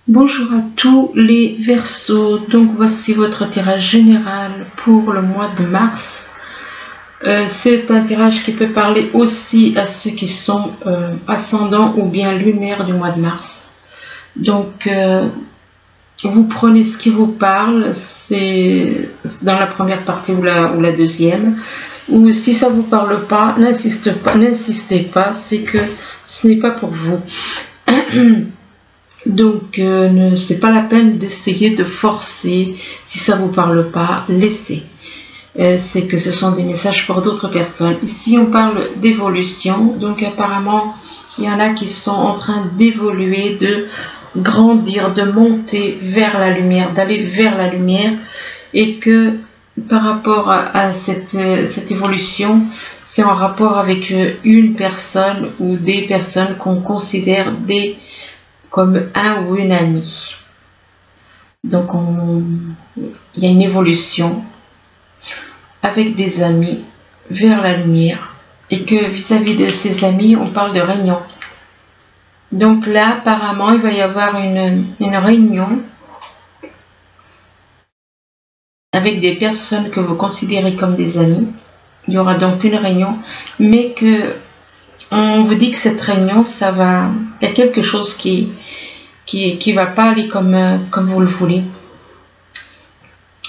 Bonjour à tous les Verseaux, donc voici votre tirage général pour le mois de mars. C'est un tirage qui peut parler aussi à ceux qui sont ascendants ou bien lunaires du mois de mars. Donc vous prenez ce qui vous parle, c'est dans la première partie ou la deuxième. Ou si ça ne vous parle pas, n'insistez pas, c'est que ce n'est pas pour vous. Donc, c'est pas la peine d'essayer de forcer. Si ça vous parle pas, laissez. C'est que ce sont des messages pour d'autres personnes. Ici, on parle d'évolution. Donc, apparemment, il y en a qui sont en train d'évoluer, de grandir, de monter vers la lumière, d'aller vers la lumière. Et que par rapport à cette évolution, c'est en rapport avec une personne ou des personnes qu'on considère comme un ou une amie. Donc il y a une évolution avec des amis vers la lumière et que vis-à-vis de ces amis on parle de réunion. Donc là apparemment il va y avoir une réunion avec des personnes que vous considérez comme des amis. Il y aura donc une réunion, mais que on vous dit que cette réunion, il y a quelque chose qui va pas aller comme vous le voulez.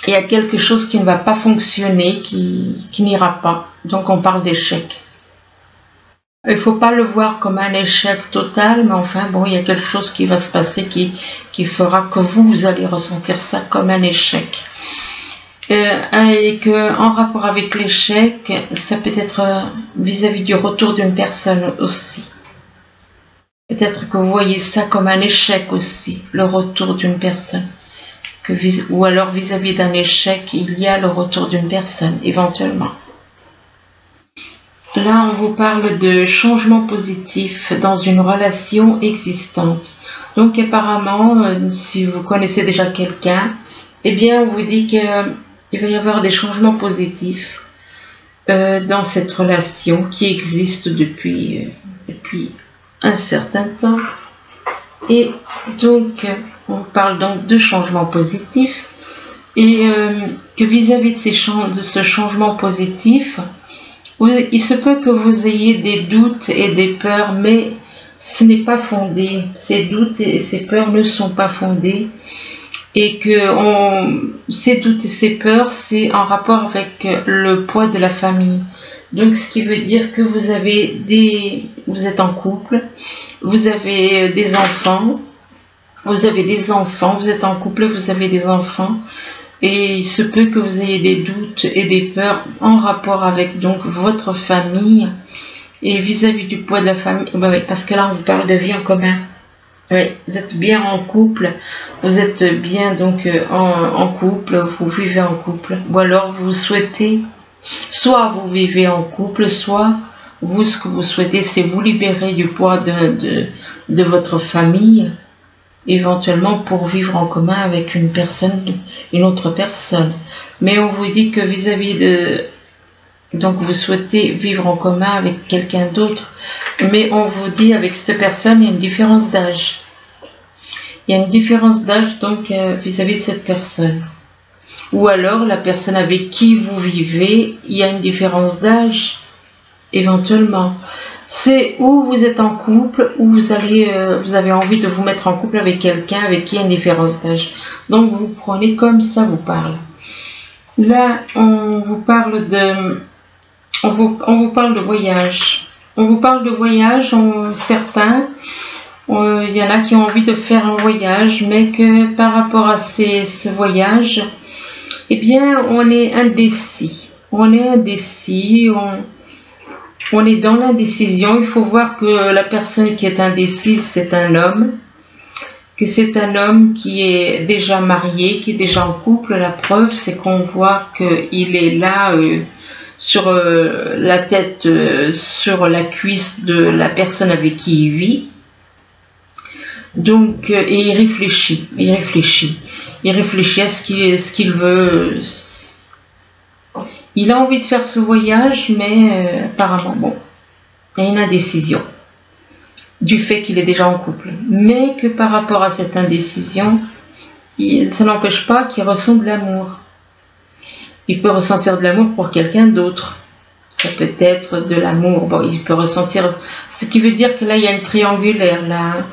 Il y a quelque chose qui ne va pas fonctionner, qui n'ira pas. Donc on parle d'échec. Il ne faut pas le voir comme un échec total, mais enfin bon, il y a quelque chose qui va se passer qui fera que vous allez ressentir ça comme un échec. Et que en rapport avec l'échec, ça peut être vis-à-vis du retour d'une personne aussi. Peut-être que vous voyez ça comme un échec aussi, le retour d'une personne. Ou alors vis-à-vis d'un échec, il y a le retour d'une personne, éventuellement. Là, on vous parle de changement positif dans une relation existante. Donc apparemment, si vous connaissez déjà quelqu'un, eh bien on vous dit qu'il va y avoir des changements positifs dans cette relation qui existe depuis un certain temps. Et donc on parle donc de changements positifs et que vis-à-vis de ce changement positif, il se peut que vous ayez des doutes et des peurs, mais ce n'est pas fondé. Ces doutes et ces peurs ne sont pas fondés. Et que ces doutes et ces peurs, c'est en rapport avec le poids de la famille. Donc, ce qui veut dire que vous êtes en couple, vous avez des enfants, vous êtes en couple, vous avez des enfants, et il se peut que vous ayez des doutes et des peurs en rapport avec donc votre famille et vis-à-vis du poids de la famille. Parce que là, on vous parle de vie en commun. Oui, vous êtes bien en couple, vous êtes bien donc en couple, vous vivez en couple, ou alors vous souhaitez, soit vous vivez en couple, soit vous, ce que vous souhaitez, c'est vous libérer du poids de votre famille, éventuellement pour vivre en commun avec une autre personne. Mais on vous dit que vis-à-vis donc vous souhaitez vivre en commun avec quelqu'un d'autre, mais on vous dit avec cette personne, il y a une différence d'âge. Il y a une différence d'âge donc vis-à-vis de cette personne. Ou alors la personne avec qui vous vivez, il y a une différence d'âge, éventuellement. C'est où vous êtes en couple, ou vous avez envie de vous mettre en couple avec quelqu'un avec qui il y a une différence d'âge. Donc vous prenez comme ça vous parle. Là, on vous parle de voyage. On vous parle de voyage, certains, il y en a qui ont envie de faire un voyage, mais que par rapport à ce voyage, eh bien, on est indécis. On est indécis, on est dans l'indécision. Il faut voir que la personne qui est indécise, c'est un homme, que c'est un homme qui est déjà marié, qui est déjà en couple. La preuve, c'est qu'on voit qu'il est là sur la tête, sur la cuisse de la personne avec qui il vit. Donc, et il réfléchit à ce qu'il veut. Il a envie de faire ce voyage, mais apparemment, bon, il y a une indécision. du fait qu'il est déjà en couple. Mais que par rapport à cette indécision, ça n'empêche pas qu'il ressent de l'amour. Il peut ressentir de l'amour pour quelqu'un d'autre. Ça peut être de l'amour. Bon, il peut ressentir... Ce qui veut dire que là, il y a une triangulaire, là.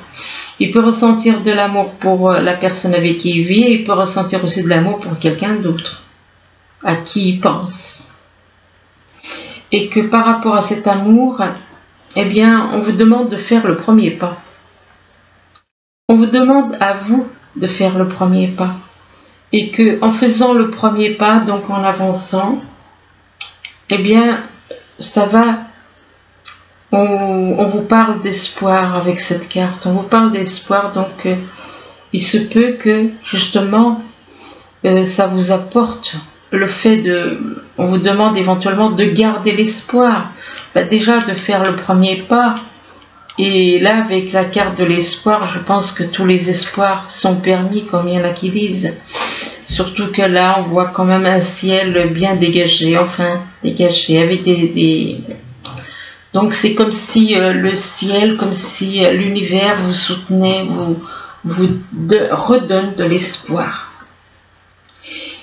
Il peut ressentir de l'amour pour la personne avec qui il vit, et il peut ressentir aussi de l'amour pour quelqu'un d'autre, à qui il pense. Et que par rapport à cet amour, eh bien, on vous demande de faire le premier pas. On vous demande à vous de faire le premier pas. Et que en faisant le premier pas, donc en avançant, eh bien, ça va... On vous parle d'espoir avec cette carte. On vous parle d'espoir, donc il se peut que justement ça vous apporte le fait de... On vous demande éventuellement de garder l'espoir. Déjà de faire le premier pas. Et là, avec la carte de l'espoir, je pense que tous les espoirs sont permis, comme il y en a qui disent. Surtout que là, on voit quand même un ciel bien dégagé, enfin dégagé, avec des... Donc c'est comme si le ciel, comme si l'univers vous soutenait, vous redonne de l'espoir.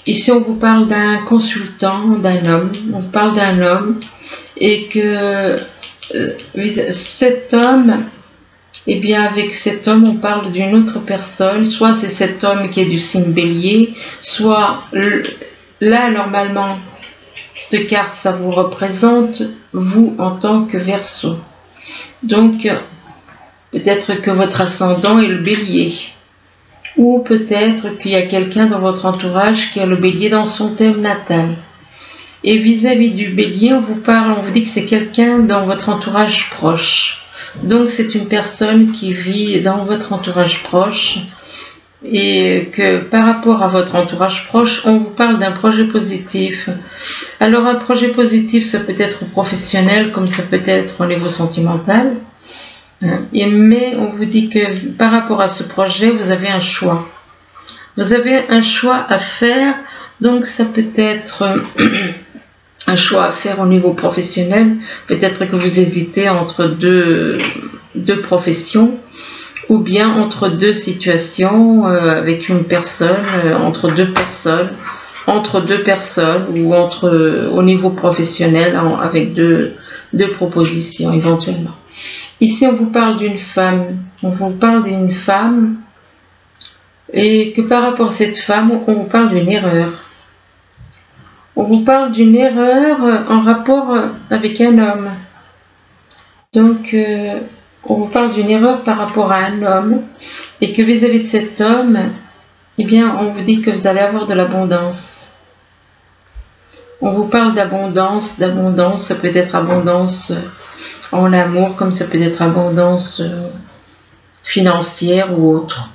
Ici on vous parle d'un consultant, d'un homme, on parle d'un homme, et que cet homme, eh bien avec cet homme on parle d'une autre personne, soit c'est cet homme qui est du signe Bélier, soit là normalement, cette carte, ça vous représente, vous, en tant que Verseau. Donc, peut-être que votre ascendant est le Bélier. Ou peut-être qu'il y a quelqu'un dans votre entourage qui a le Bélier dans son thème natal. Et vis-à-vis du Bélier, on vous parle, on vous dit que c'est quelqu'un dans votre entourage proche. Donc, c'est une personne qui vit dans votre entourage proche. Et que par rapport à votre entourage proche, on vous parle d'un projet positif. Alors un projet positif, ça peut être professionnel comme ça peut être au niveau sentimental. Mais on vous dit que par rapport à ce projet, vous avez un choix. Vous avez un choix à faire, donc ça peut être un choix à faire au niveau professionnel. Peut-être que vous hésitez entre deux professions. Ou bien entre deux situations, avec une personne, entre deux personnes, ou au niveau professionnel, avec deux propositions éventuellement. Ici, on vous parle d'une femme. On vous parle d'une femme, et que par rapport à cette femme, on vous parle d'une erreur. On vous parle d'une erreur en rapport avec un homme. Donc, on vous parle d'une erreur par rapport à un homme, et que vis-à-vis de cet homme, eh bien, on vous dit que vous allez avoir de l'abondance. On vous parle d'abondance, ça peut être abondance en amour, comme ça peut être abondance financière ou autre.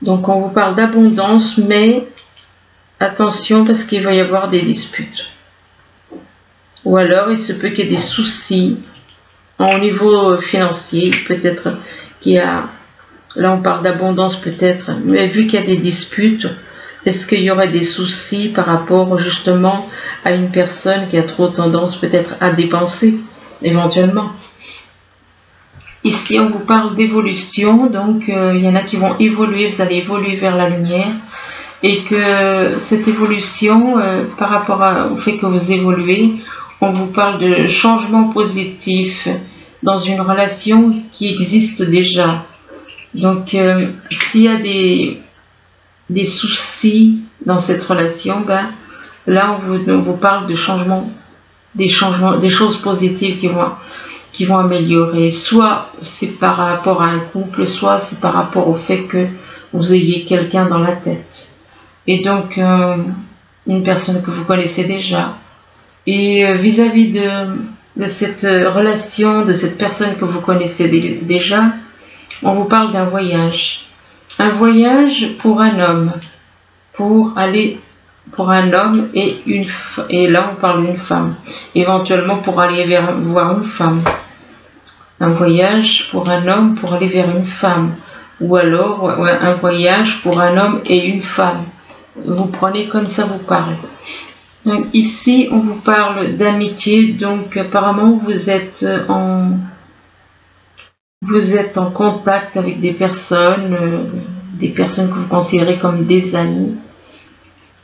Donc on vous parle d'abondance, mais attention parce qu'il va y avoir des disputes. Ou alors il se peut qu'il y ait des soucis au niveau financier, peut-être qu'il y a, là on parle d'abondance peut-être, mais vu qu'il y a des disputes, est-ce qu'il y aurait des soucis par rapport justement à une personne qui a trop tendance peut-être à dépenser, éventuellement. Ici on vous parle d'évolution, donc il y en a qui vont évoluer, vous allez évoluer vers la lumière, et que cette évolution, par rapport au fait que vous évoluez, on vous parle de changement positif dans une relation qui existe déjà. Donc, s'il y a des soucis dans cette relation, ben, là, on vous parle de changement, des choses positives qui vont améliorer. Soit c'est par rapport à un couple, soit c'est par rapport au fait que vous ayez quelqu'un dans la tête. Et donc, une personne que vous connaissez déjà. Et vis-à-vis de cette relation, de cette personne que vous connaissez déjà, on vous parle d'un voyage. Un voyage pour un homme. Pour un homme et là on parle d'une femme. Éventuellement pour aller voir une femme. Un voyage pour un homme pour aller vers une femme. Ou alors un voyage pour un homme et une femme. Vous prenez comme ça vous parle. Donc ici on vous parle d'amitié, donc apparemment vous êtes vous êtes en contact avec des personnes que vous considérez comme des amis.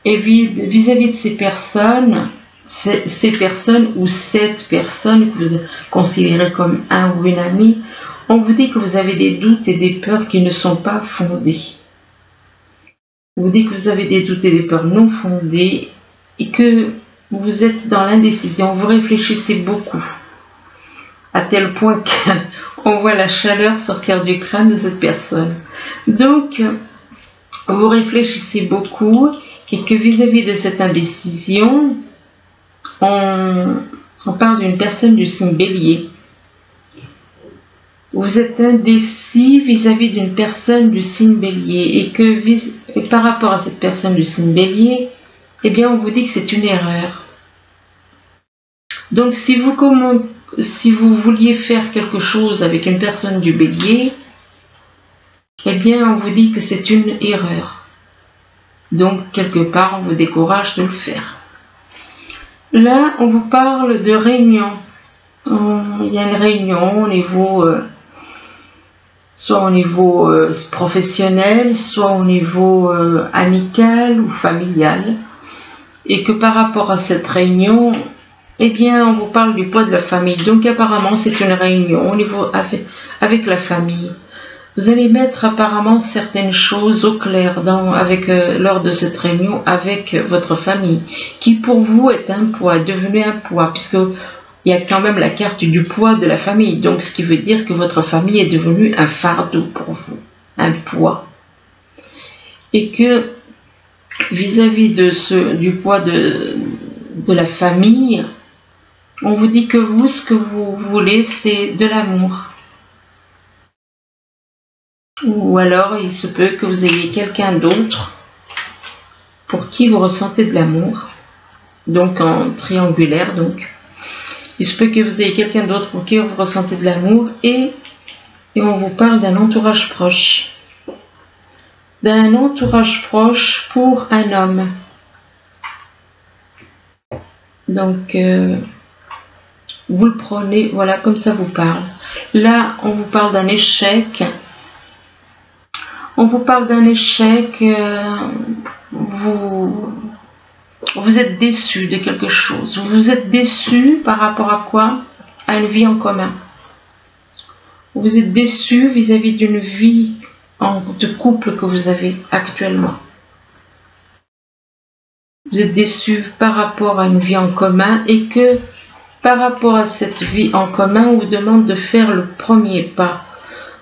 Et vis-à-vis de ces personnes ou cette personne que vous considérez comme un ou une amie, on vous dit que vous avez des doutes et des peurs qui ne sont pas fondés. On vous dit que vous avez des doutes et des peurs non fondées et que vous êtes dans l'indécision, vous réfléchissez beaucoup, à tel point qu'on voit la chaleur sortir du crâne de cette personne. Donc, vous réfléchissez beaucoup et que vis-à-vis de cette indécision, on parle d'une personne du signe Bélier. Vous êtes indécis vis-à-vis d'une personne du signe Bélier et par rapport à cette personne du signe Bélier, eh bien on vous dit que c'est une erreur. Donc si vous vouliez faire quelque chose avec une personne du Bélier, eh bien on vous dit que c'est une erreur. Donc quelque part on vous décourage de le faire. Là on vous parle de réunion. Il y a une réunion au niveau soit au niveau professionnel, soit au niveau amical ou familial, et que par rapport à cette réunion, eh bien, on vous parle du poids de la famille. Donc apparemment, c'est une réunion au niveau avec la famille. Vous allez mettre apparemment certaines choses au clair lors de cette réunion avec votre famille, qui pour vous est un poids, est devenu un poids, puisque il y a quand même la carte du poids de la famille, donc ce qui veut dire que votre famille est devenue un fardeau pour vous, un poids. Et que vis-à-vis du poids de la famille, on vous dit que vous, ce que vous voulez, c'est de l'amour. Ou alors, il se peut que vous ayez quelqu'un d'autre pour qui vous ressentez de l'amour, donc en triangulaire, donc. Il se peut que vous ayez quelqu'un d'autre pour qui vous ressentez de l'amour et on vous parle d'un entourage proche. D'un entourage proche pour un homme. Donc, vous le prenez, voilà, comme ça vous parle. Là, on vous parle d'un échec. On vous parle d'un échec, vous êtes déçu de quelque chose. Vous êtes déçu par rapport à quoi? À une vie en commun. Vous êtes déçu vis-à-vis d'une vie de couple que vous avez actuellement. Vous êtes déçu par rapport à une vie en commun et que par rapport à cette vie en commun, on vous demande de faire le premier pas.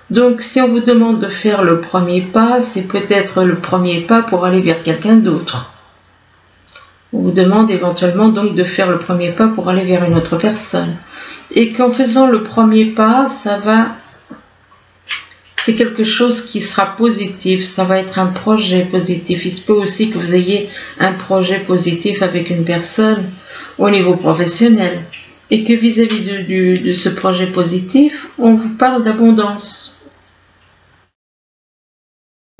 Donc si on vous demande de faire le premier pas, c'est peut-être le premier pas pour aller vers quelqu'un d'autre. On vous demande éventuellement donc de faire le premier pas pour aller vers une autre personne. Et qu'en faisant le premier pas, c'est quelque chose qui sera positif, ça va être un projet positif. Il se peut aussi que vous ayez un projet positif avec une personne au niveau professionnel. Et que vis-à-vis de ce projet positif, on vous parle d'abondance.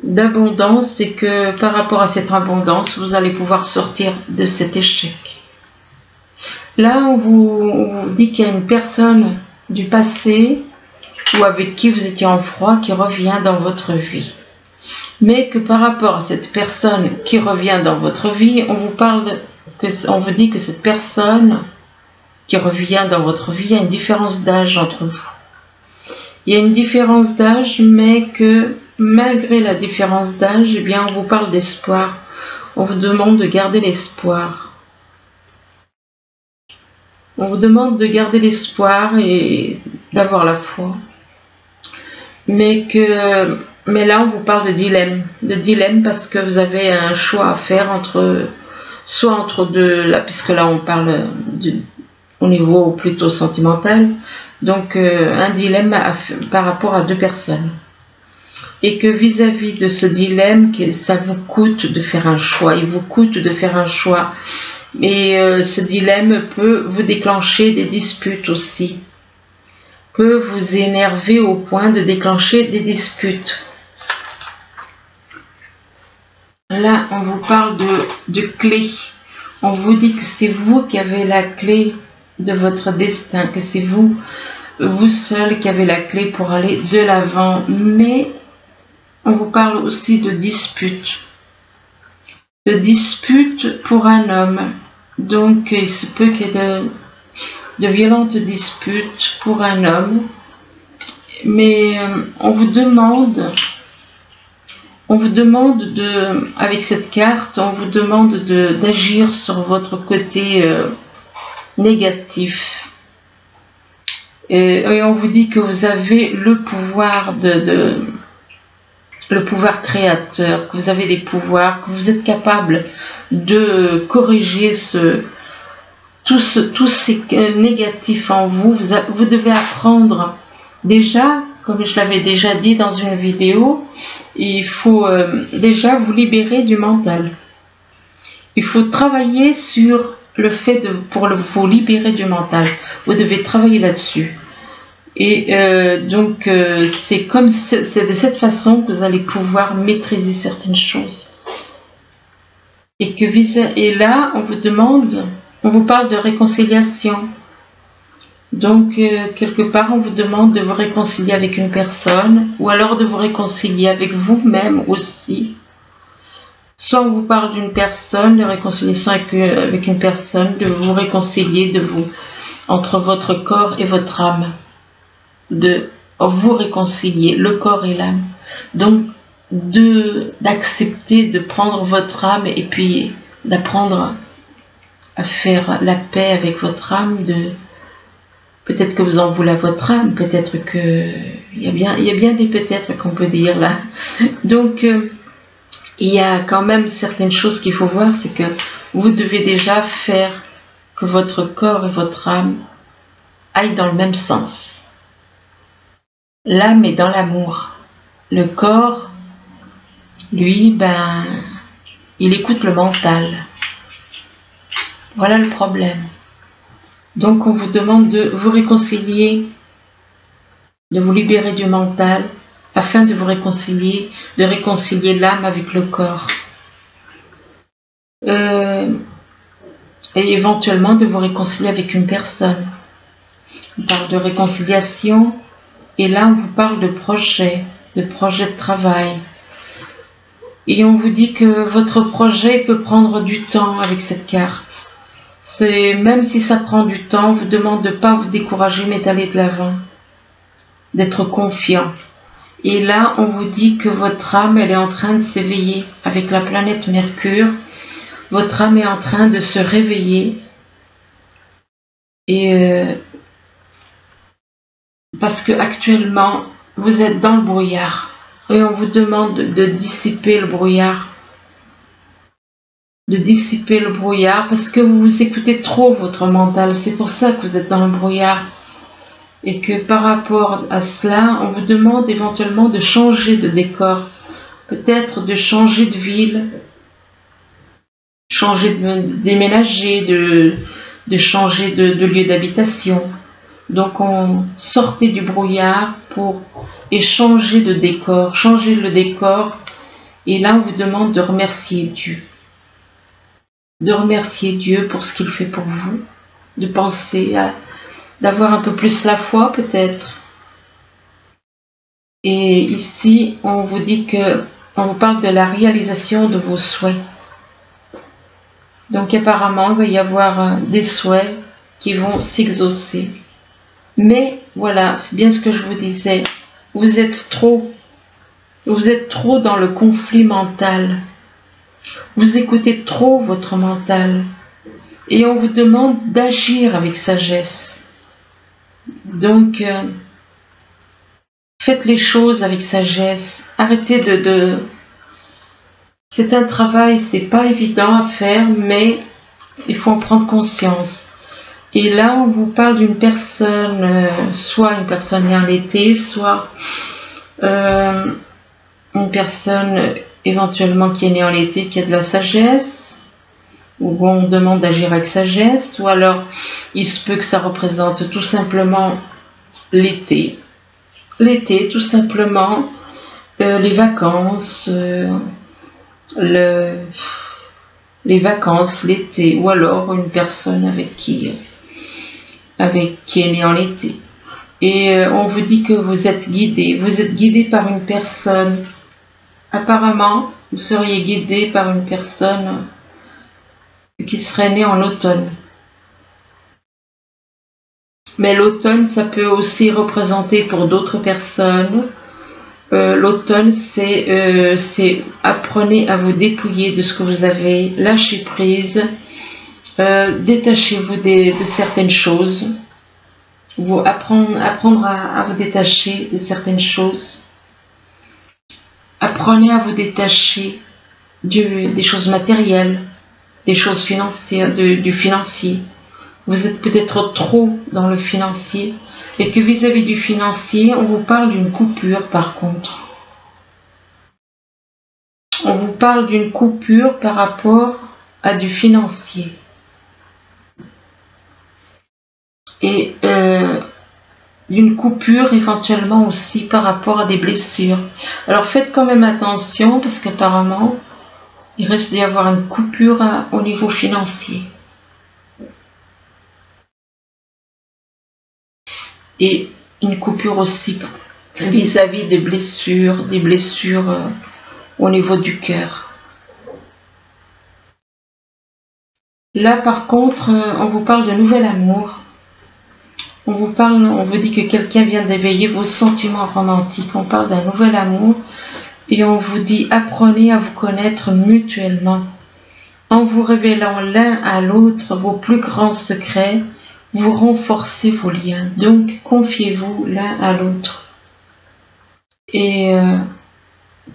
D'abondance, et que par rapport à cette abondance, vous allez pouvoir sortir de cet échec. Là, on vous dit qu'il y a une personne du passé ou avec qui vous étiez en froid qui revient dans votre vie. Mais que par rapport à cette personne qui revient dans votre vie, on vous dit que cette personne qui revient dans votre vie, il y a une différence d'âge entre vous. Il y a une différence d'âge, mais que malgré la différence d'âge, eh bien, on vous parle d'espoir. On vous demande de garder l'espoir. On vous demande de garder l'espoir et d'avoir la foi. Mais là, on vous parle de dilemme. De dilemme parce que vous avez un choix à faire soit entre deux, là, puisque là, on parle au niveau plutôt sentimental. Donc, un dilemme par rapport à deux personnes. Et que vis-à-vis de ce dilemme, ça vous coûte de faire un choix. Il vous coûte de faire un choix. Et ce dilemme peut vous déclencher des disputes aussi. Peut vous énerver au point de déclencher des disputes. Là, on vous parle de clé. On vous dit que c'est vous qui avez la clé de votre destin, que c'est vous vous seul qui avez la clé pour aller de l'avant. Mais on vous parle aussi de dispute. De dispute pour un homme. Donc il se peut qu'il y ait de violentes disputes pour un homme. Mais on vous demande avec cette carte, on vous demande d'agir sur votre côté négatif. Et on vous dit que vous avez le pouvoir le pouvoir créateur, que vous avez des pouvoirs, que vous êtes capable de corriger tout ce négatif en vous. Vous devez apprendre déjà, comme je l'avais déjà dit dans une vidéo, il faut déjà vous libérer du mental. Il faut travailler sur le fait pour vous libérer du mental. Vous devez travailler là-dessus. Et donc c'est de cette façon que vous allez pouvoir maîtriser certaines choses. Et là, on vous parle de réconciliation. Donc, quelque part, on vous demande de vous réconcilier avec une personne, ou alors de vous réconcilier avec vous-même aussi. Soit on vous parle d'une personne, de réconciliation avec une personne, de vous réconcilier entre votre corps et votre âme. De vous réconcilier, le corps et l'âme. Donc, d'accepter de prendre votre âme et puis d'apprendre à faire la paix avec votre âme, peut-être que vous en voulez à votre âme, peut-être que il y a bien des peut-être qu'on peut dire là. Donc il y a quand même certaines choses qu'il faut voir, c'est que vous devez déjà faire que votre corps et votre âme aillent dans le même sens. L'âme est dans l'amour. Le corps, lui, il écoute le mental. Voilà le problème. Donc on vous demande de vous réconcilier, de vous libérer du mental, afin de vous réconcilier, de réconcilier l'âme avec le corps. Et éventuellement de vous réconcilier avec une personne. On parle de réconciliation, et là on vous parle de projet de travail. Et on vous dit que votre projet peut prendre du temps avec cette carte. Même si ça prend du temps, on vous demande de ne pas vous décourager, mais d'aller de l'avant, d'être confiant. Et là, on vous dit que votre âme, elle est en train de s'éveiller avec la planète Mercure. Votre âme est en train de se réveiller. Et parce que actuellement, vous êtes dans le brouillard. Et on vous demande de dissiper le brouillard. De dissiper le brouillard parce que vous écoutez trop votre mental. C'est pour ça que vous êtes dans le brouillard. Et que par rapport à cela, on vous demande éventuellement de changer de décor. Peut-être de changer de ville, changer de déménager, de changer de lieu d'habitation. Donc on sortait du brouillard et changer de décor, changer le décor. Et là, on vous demande de remercier Dieu. De remercier Dieu pour ce qu'il fait pour vous, de penser d'avoir un peu plus la foi peut-être. Et ici, on vous dit on vous parle de la réalisation de vos souhaits. Donc apparemment, il va y avoir des souhaits qui vont s'exaucer. Mais voilà, c'est bien ce que je vous disais, vous êtes trop dans le conflit mental. Vous écoutez trop votre mental et on vous demande d'agir avec sagesse. Donc, faites les choses avec sagesse. Arrêtez C'est un travail, c'est pas évident à faire, mais il faut en prendre conscience. Et là, on vous parle d'une personne, soit une personne née en été, soit une personne éventuellement qui est née en été, qui a de la sagesse, où on demande d'agir avec sagesse, ou alors il se peut que ça représente tout simplement l'été. L'été, tout simplement, les vacances, les vacances, l'été, ou alors une personne avec qui est née en été. Et on vous dit que vous êtes guidé. Vous êtes guidé par une personne. Apparemment, vous seriez guidé par une personne qui serait née en automne. Mais l'automne, ça peut aussi représenter pour d'autres personnes. L'automne, c'est apprenez à vous dépouiller de ce que vous avez, lâchez prise, détachez-vous de certaines choses, apprendre à vous détacher de certaines choses. Apprenez à vous détacher des choses matérielles, des choses financières, du financier. Vous êtes peut-être trop dans le financier et que vis-à-vis du financier, on vous parle d'une coupure par contre. On vous parle d'une coupure par rapport à du financier. Et d'une coupure éventuellement aussi par rapport à des blessures. Alors faites quand même attention parce qu'apparemment, il risque d'y avoir une coupure au niveau financier. Et une coupure aussi vis-à-vis des blessures au niveau du cœur. Là par contre, on vous parle de nouvel amour. On vous dit que quelqu'un vient d'éveiller vos sentiments romantiques. On parle d'un nouvel amour et on vous dit apprenez à vous connaître mutuellement. En vous révélant l'un à l'autre vos plus grands secrets, vous renforcez vos liens. Donc confiez-vous l'un à l'autre. Et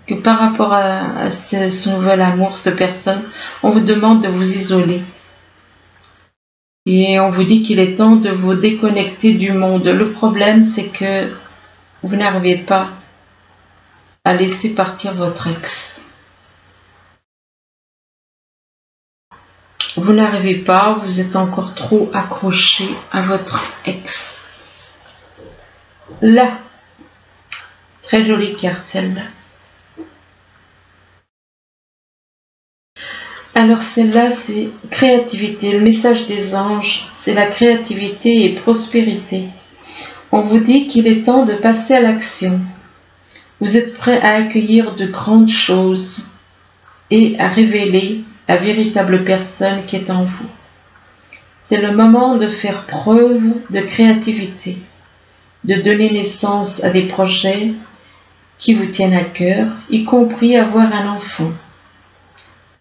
que par rapport à ce nouvel amour, cette personne, on vous demande de vous isoler. Et on vous dit qu'il est temps de vous déconnecter du monde. Le problème, c'est que vous n'arrivez pas à laisser partir votre ex. Vous n'arrivez pas, vous êtes encore trop accroché à votre ex. Là, très jolie carte celle-là. Alors celle-là, c'est créativité. Le message des anges, c'est la créativité et prospérité. On vous dit qu'il est temps de passer à l'action. Vous êtes prêt à accueillir de grandes choses et à révéler la véritable personne qui est en vous. C'est le moment de faire preuve de créativité, de donner naissance à des projets qui vous tiennent à cœur, y compris avoir un enfant.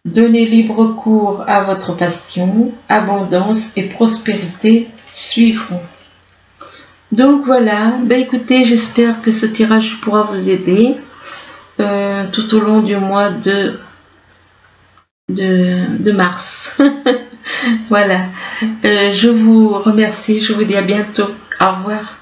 Donnez libre cours à votre passion, abondance et prospérité suivront. Donc voilà, écoutez, j'espère que ce tirage pourra vous aider tout au long du mois de mars. Voilà, je vous remercie, je vous dis à bientôt, au revoir.